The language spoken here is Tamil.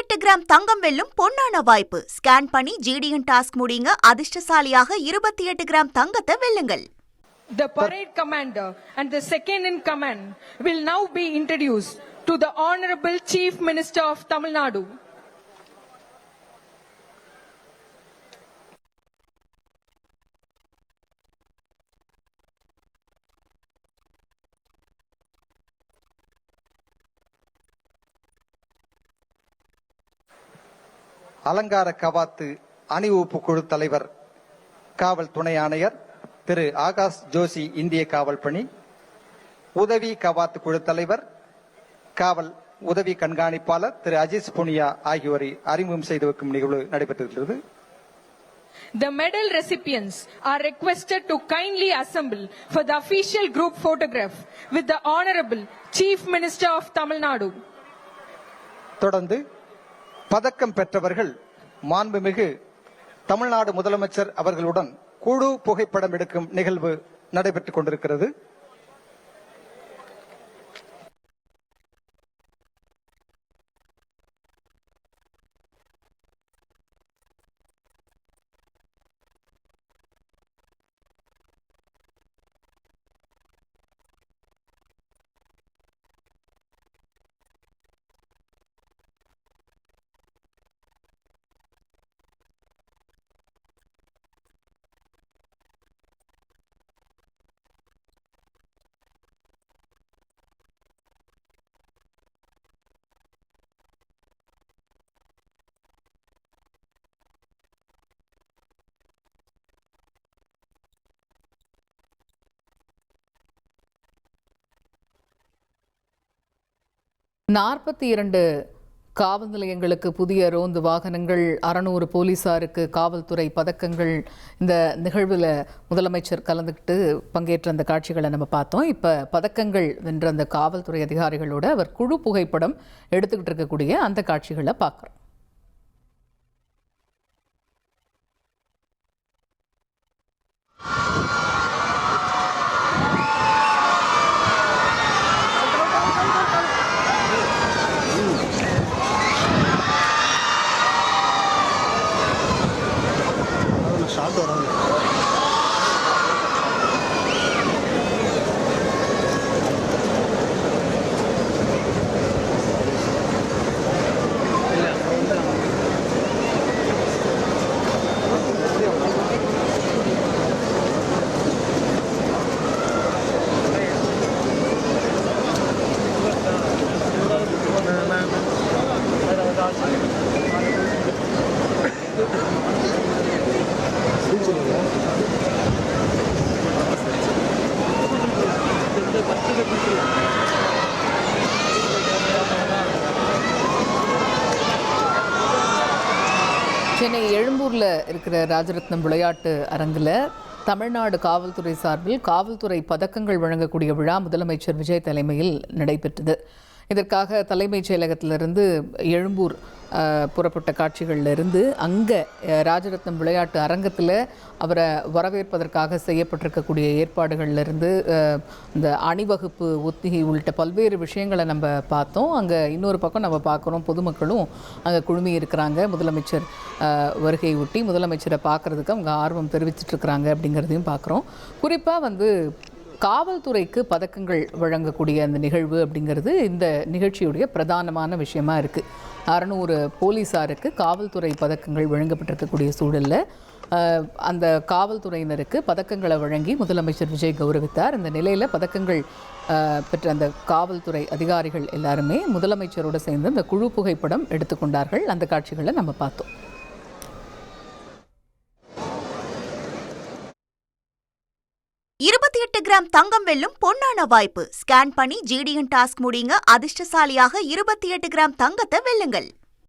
28 கிராம் தங்கம் வெல்லும் பொன்னான வாய்ப்பு. ஸ்கேன் பண்ணி GDN டாஸ்க் முடியுங்க. அதிர்ஷ்டசாலியாக 28 கிராம் தங்கத்தை வெல்லுங்கள். The parade commander and the second in command will now be introduced to the Honorable Chief Minister of Tamil Nadu. அலங்கார கவாத்து அணிவகுப்பு குழு தலைவர் காவல் துணை ஆணையர் திரு ஆகாஷ் ஜோஷி, இந்திய காவல் பணி, உதவி கவாத்து குழு தலைவர் காவல் உதவி கண்காணிப்பாளர் திரு அஜிஸ் புனியா ஆகியோரை அறிமுகம் செய்து வைக்கும் நிகழ்வு நடைபெற்றிருக்கிறது. The medal recipients are requested to kindly assemble for the official group photograph with the Honorable Chief Minister of Tamil Nadu. தொடர்ந்து பதக்கம் பெற்றவர்கள் மாண்புமிகு தமிழ்நாடு முதலமைச்சர் அவர்களுடன் குழு புகைப்படம் எடுக்கும் நிகழ்வு நடைபெற்றுக் கொண்டிருக்கிறது. காவல் நிலையங்களுக்கு புதிய ரோந்து வாகனங்கள், 600 போலீசாருக்கு காவல்துறை பதக்கங்கள். இந்த நிகழ்வில் முதலமைச்சர் கலந்துக்கிட்டு பங்கேற்ற அந்த காட்சிகளை நம்ம பார்த்தோம். இப்போ பதக்கங்கள் வென்ற அந்த காவல்துறை அதிகாரிகளோட அவர் குழு புகைப்படம் எடுத்துக்கிட்டு இருக்கக்கூடிய அந்த காட்சிகளை பார்க்குறோம். சென்னை எழும்பூரில் இருக்கிற ராஜரத்னம் விளையாட்டு அரங்கில் தமிழ்நாடு காவல்துறை சார்பில் காவல்துறை பதக்கங்கள் வழங்கக்கூடிய விழா முதலமைச்சர் விஜய் தலைமையில் நடைபெற்றது. இதற்காக தலைமைச் செயலகத்திலிருந்து எழும்பூர் புறப்பட்ட காட்சிகளிலிருந்து அங்கே ராஜரத்னம் விளையாட்டு அரங்கத்தில் அவரை வரவேற்பதற்காக செய்யப்பட்டிருக்கக்கூடிய ஏற்பாடுகளிலிருந்து இந்த அணிவகுப்பு, ஒத்திகை உள்ளிட்ட பல்வேறு விஷயங்களை நம்ம பார்த்தோம். அங்கே இன்னொரு பக்கம் நம்ம பார்க்குறோம், பொதுமக்களும் அங்கே குழுமி இருக்கிறாங்க. முதலமைச்சர் வருகை ஒட்டி முதலமைச்சரை பார்க்குறதுக்கு அவங்க ஆர்வம் தெரிவிச்சிட்ருக்கிறாங்க அப்படிங்கிறதையும் பார்க்குறோம். குறிப்பாக காவல்துறைக்கு பதக்கங்கள் வழங்கக்கூடிய அந்த நிகழ்வு அப்படிங்கிறது இந்த நிகழ்ச்சியுடைய பிரதானமான விஷயமா இருக்குது. 600 போலீஸாருக்கு காவல்துறை பதக்கங்கள் வழங்கப்பட்டிருக்கக்கூடிய சூழலில் அந்த காவல்துறையினருக்கு பதக்கங்களை வழங்கி முதலமைச்சர் விஜய் கௌரவித்தார். இந்த நிலையில் பதக்கங்கள் பெற்ற அந்த காவல்துறை அதிகாரிகள் எல்லாருமே முதலமைச்சரோடு சேர்ந்து அந்த குழு புகைப்படம் எடுத்துக்கொண்டார்கள். அந்த காட்சிகளை நம்ம பார்த்தோம். கிராம் தங்கம் வெல்லும் பொன்னான வாய்ப்பு. ஸ்கேன் பண்ணி GDN டாஸ்க் முடியுங்க. அதிர்ஷ்டசாலியாக 28 கிராம் தங்கத்தை வெல்லுங்கள்.